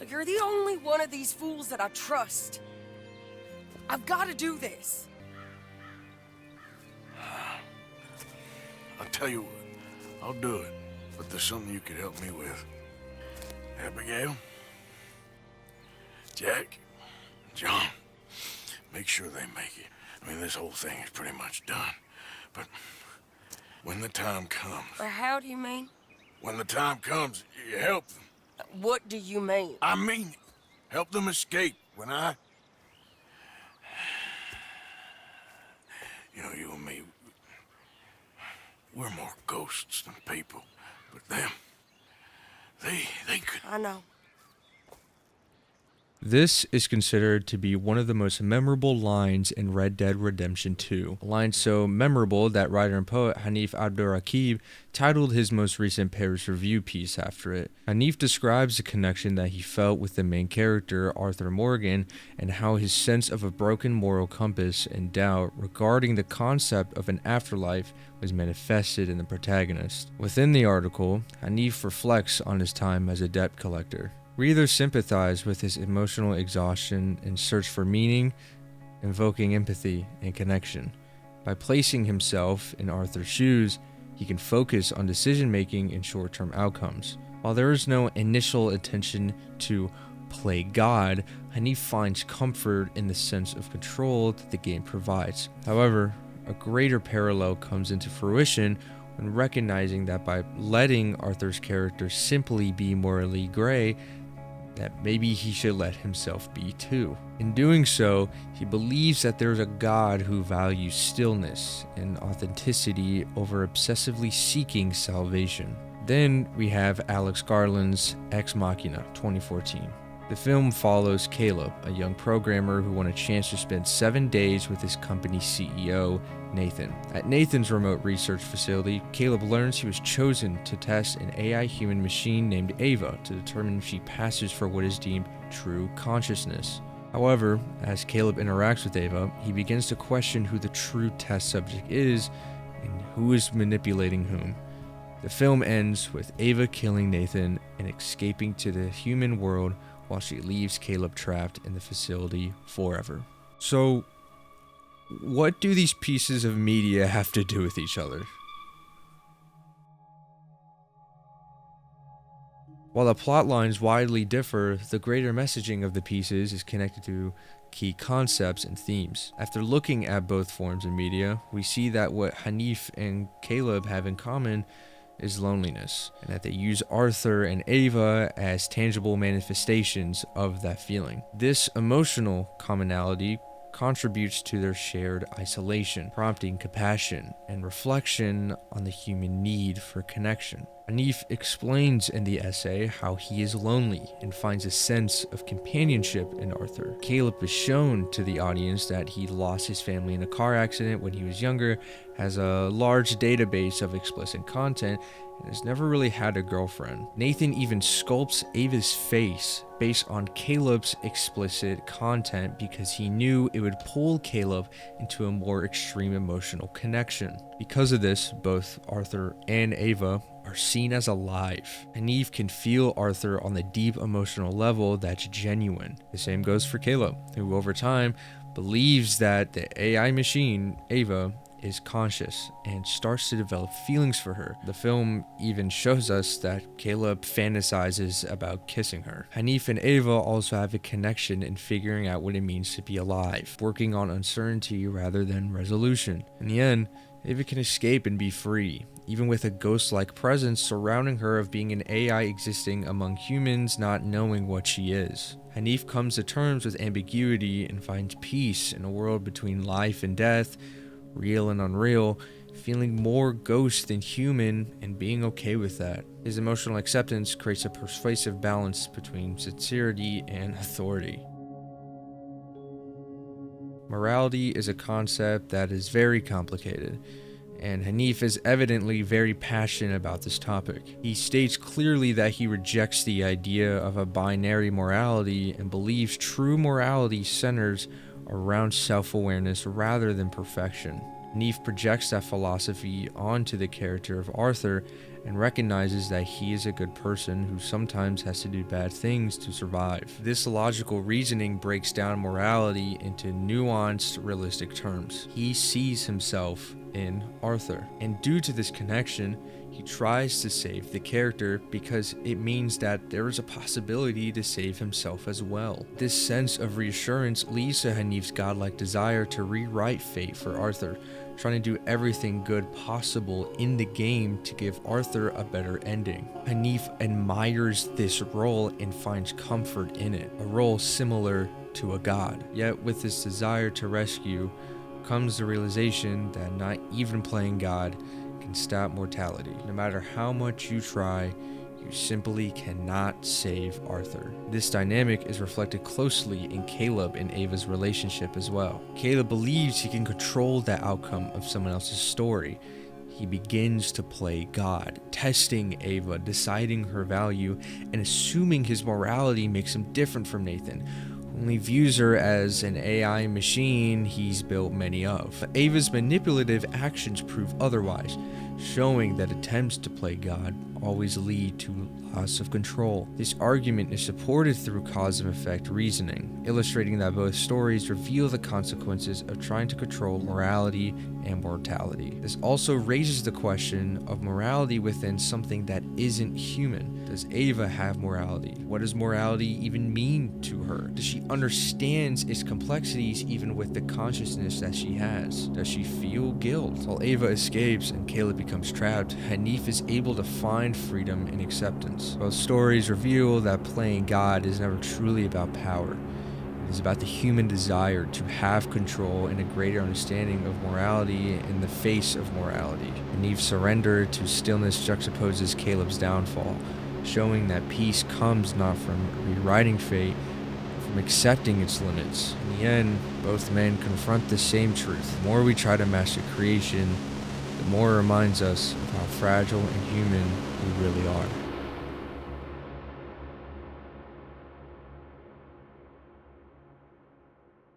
You're the only one of these fools that I trust. I've got to do this. I'll tell you what, I'll do it, but there's something you could help me with. Abigail, Jack, John, make sure they make it. I mean, this whole thing is pretty much done, but when the time comes... How do you mean? When the time comes, you help them. What do you mean? I mean, help them escape. When I... You know, you and me, we're more ghosts than people, but them, they could... I know. This is considered to be one of the most memorable lines in Red Dead Redemption 2. A line so memorable that writer and poet Hanif Abdurraqib titled his most recent Paris Review piece after it. Hanif describes the connection that he felt with the main character, Arthur Morgan, and how his sense of a broken moral compass and doubt regarding the concept of an afterlife was manifested in the protagonist. Within the article, Hanif reflects on his time as a debt collector. We either sympathize with his emotional exhaustion and search for meaning, invoking empathy and connection. By placing himself in Arthur's shoes, he can focus on decision-making and short-term outcomes. While there is no initial intention to play God, Hanif finds comfort in the sense of control that the game provides. However, a greater parallel comes into fruition when recognizing that by letting Arthur's character simply be morally gray, that maybe he should let himself be too. In doing so, he believes that there's a God who values stillness and authenticity over obsessively seeking salvation. Then we have Alex Garland's Ex Machina 2014. The film follows Caleb, a young programmer who won a chance to spend 7 days with his company's CEO, Nathan. At Nathan's remote research facility, Caleb learns he was chosen to test an AI human machine named Ava to determine if she passes for what is deemed true consciousness. However, as Caleb interacts with Ava, he begins to question who the true test subject is and who is manipulating whom. The film ends with Ava killing Nathan and escaping to the human world while she leaves Caleb trapped in the facility forever. So, what do these pieces of media have to do with each other? While the plot lines widely differ, the greater messaging of the pieces is connected to key concepts and themes. After looking at both forms of media, we see that what Hanif and Caleb have in common is loneliness, and that they use Arthur and Ava as tangible manifestations of that feeling. This emotional commonality contributes to their shared isolation, prompting compassion and reflection on the human need for connection. Hanif explains in the essay how he is lonely and finds a sense of companionship in Arthur. Caleb is shown to the audience that he lost his family in a car accident when he was younger, has a large database of explicit content, and has never really had a girlfriend. Nathan even sculpts Ava's face based on Caleb's explicit content because he knew it would pull Caleb into a more extreme emotional connection. Because of this, both Arthur and Ava are seen as alive. Hanif can feel Arthur on the deep emotional level that's genuine. The same goes for Caleb, who over time believes that the AI machine, Ava, is conscious and starts to develop feelings for her. The film even shows us that Caleb fantasizes about kissing her. Hanif and Ava also have a connection in figuring out what it means to be alive, working on uncertainty rather than resolution. In the end, Ava can escape and be free, even with a ghost-like presence surrounding her of being an AI existing among humans not knowing what she is. Hanif comes to terms with ambiguity and finds peace in a world between life and death, real and unreal, feeling more ghost than human and being okay with that. His emotional acceptance creates a persuasive balance between sincerity and authority. Morality is a concept that is very complicated, and Hanif is evidently very passionate about this topic. He states clearly that he rejects the idea of a binary morality and believes true morality centers around self-awareness rather than perfection. Hanif projects that philosophy onto the character of Arthur and recognizes that he is a good person who sometimes has to do bad things to survive. This logical reasoning breaks down morality into nuanced, realistic terms. He sees himself in Arthur, and due to this connection, he tries to save the character because it means that there is a possibility to save himself as well. This sense of reassurance leads to Hanif's godlike desire to rewrite fate for Arthur, trying to do everything good possible in the game to give Arthur a better ending. Hanif admires this role and finds comfort in it, a role similar to a god. Yet with this desire to rescue comes the realization that not even playing God can stop mortality. No matter how much you try, you simply cannot save Arthur. This dynamic is reflected closely in Caleb and Ava's relationship as well. Caleb believes he can control the outcome of someone else's story. He begins to play God, testing Ava, deciding her value, and assuming his morality makes him different from Nathan, who only views her as an AI machine he's built many of. But Ava's manipulative actions prove otherwise, showing that attempts to play God always lead to loss of control. This argument is supported through cause and effect reasoning, illustrating that both stories reveal the consequences of trying to control morality and mortality. This also raises the question of morality within something that isn't human. Does Ava have morality? What does morality even mean to her? Does she understand its complexities even with the consciousness that she has? Does she feel guilt? While Ava escapes and Caleb becomes trapped, Hanif is able to find freedom and acceptance. Both stories reveal that playing God is never truly about power. It is about the human desire to have control and a greater understanding of morality in the face of morality. Hanif's surrender to stillness juxtaposes Caleb's downfall, showing that peace comes not from rewriting fate, but from accepting its limits. In the end, both men confront the same truth. The more we try to master creation, the more it reminds us of how fragile and human we really are.